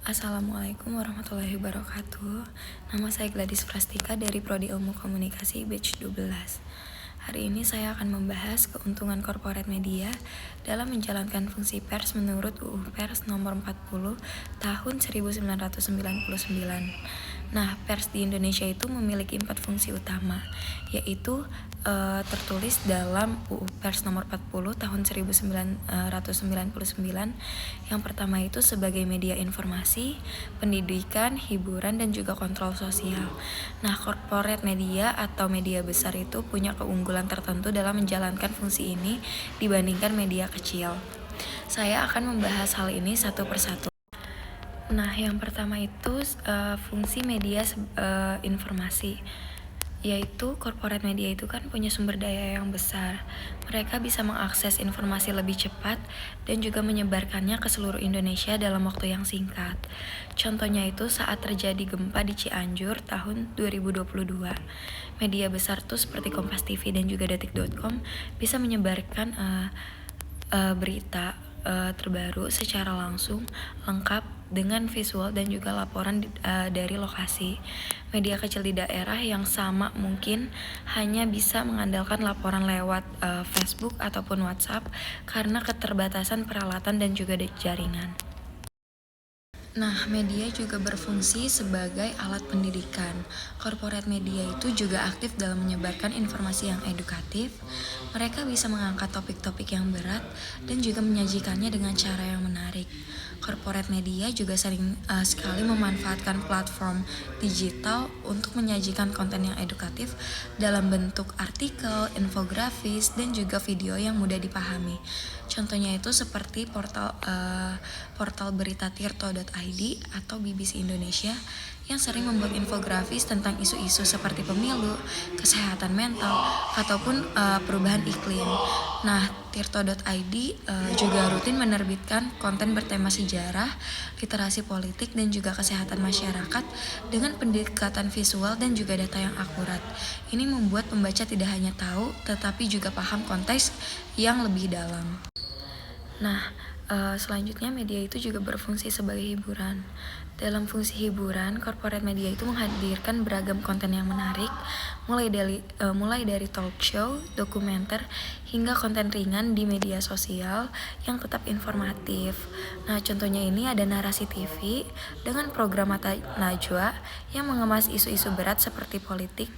Assalamualaikum warahmatullahi wabarakatuh. Nama saya Gladys Prastika dari Prodi Ilmu Komunikasi Batch 12. Hari ini saya akan membahas keuntungan korporat media dalam menjalankan fungsi pers menurut UU Pers nomor 40 tahun 1999. Nah, pers di Indonesia itu memiliki 4 fungsi utama, yaitu tertulis dalam UU Pers nomor 40 tahun 1999. Yang pertama itu sebagai media informasi, pendidikan, hiburan, dan juga kontrol sosial. Nah, corporate media atau media besar itu punya keunggulan tertentu dalam menjalankan fungsi ini dibandingkan media kecil. Saya akan membahas hal ini satu persatu. Nah, yang pertama itu fungsi media informasi, yaitu corporate media itu kan punya sumber daya yang besar. Mereka bisa mengakses informasi lebih cepat dan juga menyebarkannya ke seluruh Indonesia dalam waktu yang singkat. Contohnya itu saat terjadi gempa di Cianjur tahun 2022. Media besar tuh seperti Kompas TV dan juga Detik.com bisa menyebarkan berita terbaru secara langsung, lengkap dengan visual dan juga laporan dari lokasi. Media kecil di daerah yang sama mungkin hanya bisa mengandalkan laporan lewat Facebook ataupun WhatsApp karena keterbatasan peralatan dan juga jaringan. Nah, media juga berfungsi sebagai alat pendidikan. Corporate media itu juga aktif dalam menyebarkan informasi yang edukatif. Mereka bisa mengangkat topik-topik yang berat dan juga menyajikannya dengan cara yang menarik. Corporate media juga sering sekali memanfaatkan platform digital untuk menyajikan konten yang edukatif dalam bentuk artikel, infografis, dan juga video yang mudah dipahami. Contohnya itu seperti portal berita tirto.id atau BBC Indonesia yang sering membuat infografis tentang isu-isu seperti pemilu, kesehatan mental, ataupun perubahan iklim. Nah, tirto.id juga rutin menerbitkan konten bertema sejarah, literasi politik, dan juga kesehatan masyarakat dengan pendekatan visual dan juga data yang akurat. Ini membuat pembaca tidak hanya tahu, tetapi juga paham konteks yang lebih dalam. Nah, selanjutnya media itu juga berfungsi sebagai hiburan. Dalam fungsi hiburan, corporate media itu menghadirkan beragam konten yang menarik, mulai dari talk show, dokumenter, hingga konten ringan di media sosial yang tetap informatif. Nah, contohnya ini ada Narasi TV dengan program Mata Najwa yang mengemas isu-isu berat seperti politik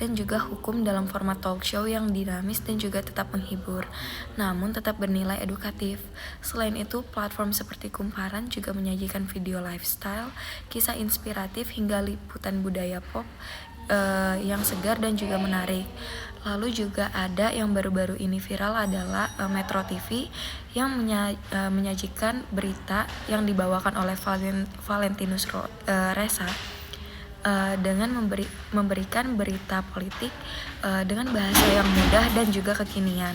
dan juga hukum dalam format talk show yang dinamis dan juga tetap menghibur, namun tetap bernilai edukatif. Selain itu, platform seperti Kumparan juga menyajikan video lifestyle, kisah inspiratif, hingga liputan budaya pop yang segar dan juga menarik. Lalu juga ada yang baru-baru ini viral adalah Metro TV yang menyajikan berita yang dibawakan oleh Valentinus Reza dengan memberikan berita politik dengan bahasa yang mudah dan juga kekinian.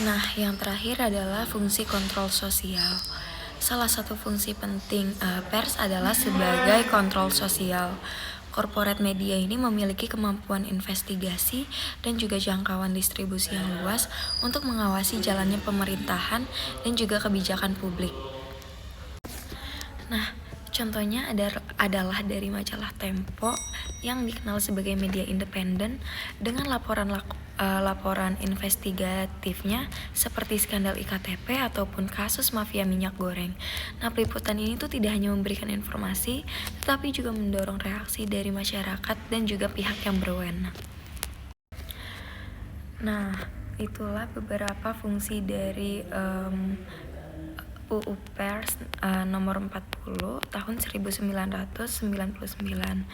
Nah, yang terakhir adalah fungsi kontrol sosial. Salah satu fungsi penting pers adalah sebagai kontrol sosial. Corporate media ini memiliki kemampuan investigasi dan juga jangkauan distribusi yang luas untuk mengawasi jalannya pemerintahan dan juga kebijakan publik. Nah, contohnya adalah dari majalah Tempo yang dikenal sebagai media independen dengan laporan investigatifnya seperti skandal IKTP ataupun kasus mafia minyak goreng. Nah, peliputan ini tuh tidak hanya memberikan informasi, tetapi juga mendorong reaksi dari masyarakat dan juga pihak yang berwenang. Nah, itulah beberapa fungsi dari UU Pers nomor 40 tahun 1999.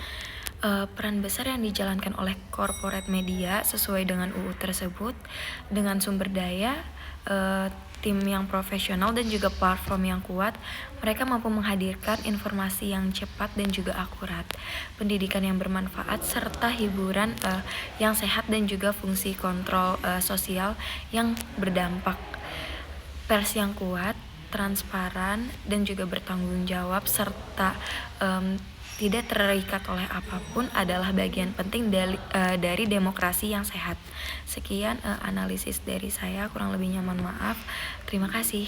Peran besar yang dijalankan oleh corporate media sesuai dengan UU tersebut dengan sumber daya, tim yang profesional dan juga platform yang kuat, mereka mampu menghadirkan informasi yang cepat dan juga akurat, pendidikan yang bermanfaat, serta hiburan yang sehat dan juga fungsi kontrol sosial yang berdampak. Pers yang kuat, transparan, dan juga bertanggung jawab serta tidak terikat oleh apapun adalah bagian penting dari demokrasi yang sehat. Sekian analisis dari saya, kurang lebihnya mohon maaf. Terima kasih.